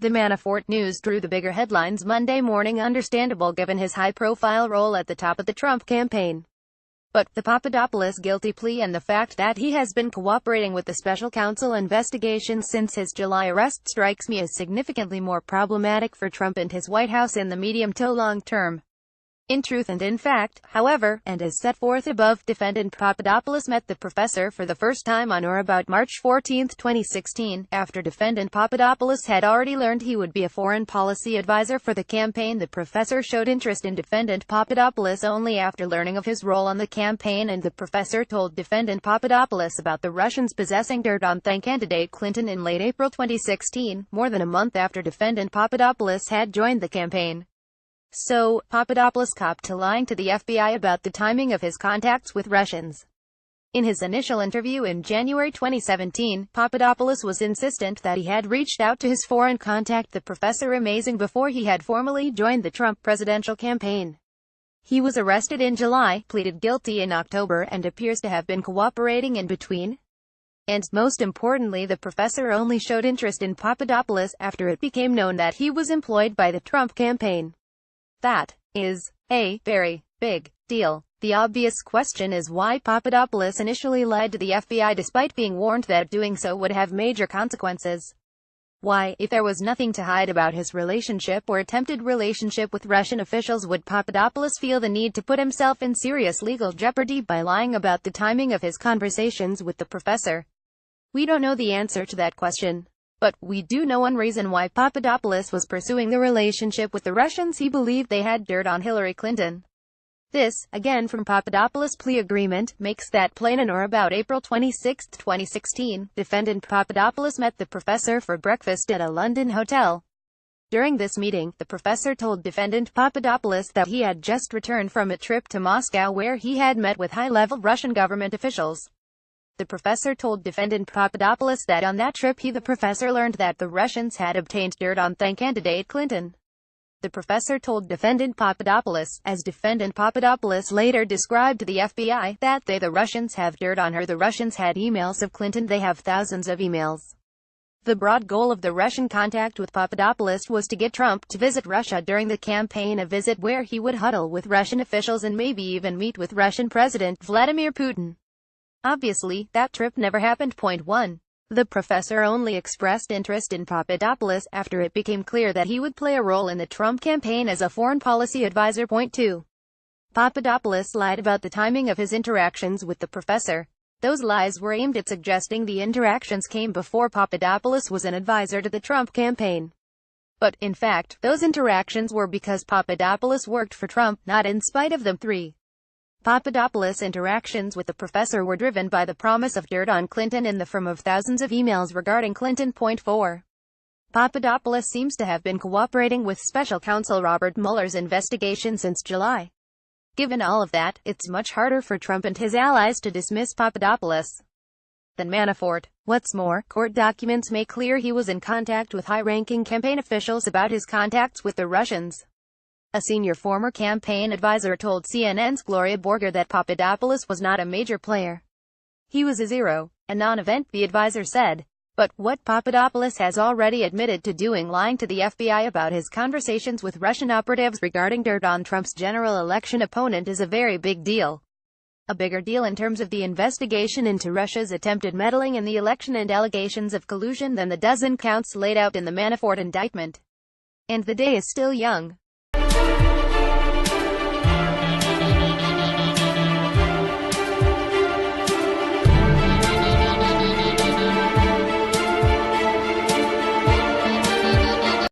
The Manafort news drew the bigger headlines Monday morning, understandable given his high-profile role at the top of the Trump campaign. But the Papadopoulos guilty plea and the fact that he has been cooperating with the special counsel investigation since his July arrest strikes me as significantly more problematic for Trump and his White House in the medium to long term. In truth and in fact, however, and as set forth above, defendant Papadopoulos met the professor for the first time on or about March 14, 2016, after defendant Papadopoulos had already learned he would be a foreign policy advisor for the campaign. The professor showed interest in defendant Papadopoulos only after learning of his role on the campaign, and the professor told defendant Papadopoulos about the Russians possessing dirt on then-candidate Clinton in late April 2016, more than a month after defendant Papadopoulos had joined the campaign. So, Papadopoulos copped to lying to the FBI about the timing of his contacts with Russians. In his initial interview in January 2017, Papadopoulos was insistent that he had reached out to his foreign contact, the professor, amazing, before he had formally joined the Trump presidential campaign. He was arrested in July, pleaded guilty in October, and appears to have been cooperating in between. And, most importantly, the professor only showed interest in Papadopoulos after it became known that he was employed by the Trump campaign. That is a very big deal. The obvious question is why Papadopoulos initially lied to the FBI despite being warned that doing so would have major consequences. Why, if there was nothing to hide about his relationship or attempted relationship with Russian officials, would Papadopoulos feel the need to put himself in serious legal jeopardy by lying about the timing of his conversations with the professor? We don't know the answer to that question. But we do know one reason why Papadopoulos was pursuing the relationship with the Russians: he believed they had dirt on Hillary Clinton. This, again from Papadopoulos' plea agreement, makes that plain. On or about April 26, 2016, defendant Papadopoulos met the professor for breakfast at a London hotel. During this meeting, the professor told defendant Papadopoulos that he had just returned from a trip to Moscow where he had met with high-level Russian government officials. The professor told defendant Papadopoulos that on that trip the professor learned that the Russians had obtained dirt on then-candidate Clinton. The professor told defendant Papadopoulos, as defendant Papadopoulos later described to the FBI, that the Russians have dirt on her. The Russians had emails of Clinton. They have thousands of emails. The broad goal of the Russian contact with Papadopoulos was to get Trump to visit Russia during the campaign, a visit where he would huddle with Russian officials and maybe even meet with Russian President Vladimir Putin. Obviously, that trip never happened. Point 1. The professor only expressed interest in Papadopoulos after it became clear that he would play a role in the Trump campaign as a foreign policy advisor. Point 2. Papadopoulos lied about the timing of his interactions with the professor. Those lies were aimed at suggesting the interactions came before Papadopoulos was an advisor to the Trump campaign. But, in fact, those interactions were because Papadopoulos worked for Trump, not in spite of them. 3. Papadopoulos' interactions with the professor were driven by the promise of dirt on Clinton in the form of thousands of emails regarding Clinton. Point 4. Papadopoulos seems to have been cooperating with special counsel Robert Mueller's investigation since July. Given all of that, it's much harder for Trump and his allies to dismiss Papadopoulos than Manafort. What's more, court documents make clear he was in contact with high-ranking campaign officials about his contacts with the Russians. A senior former campaign advisor told CNN's Gloria Borger that Papadopoulos was not a major player. He was a zero, a non-event, the advisor said. But what Papadopoulos has already admitted to doing, lying to the FBI about his conversations with Russian operatives regarding dirt on Trump's general election opponent, is a very big deal. A bigger deal in terms of the investigation into Russia's attempted meddling in the election and allegations of collusion than the dozen counts laid out in the Manafort indictment. And the day is still young.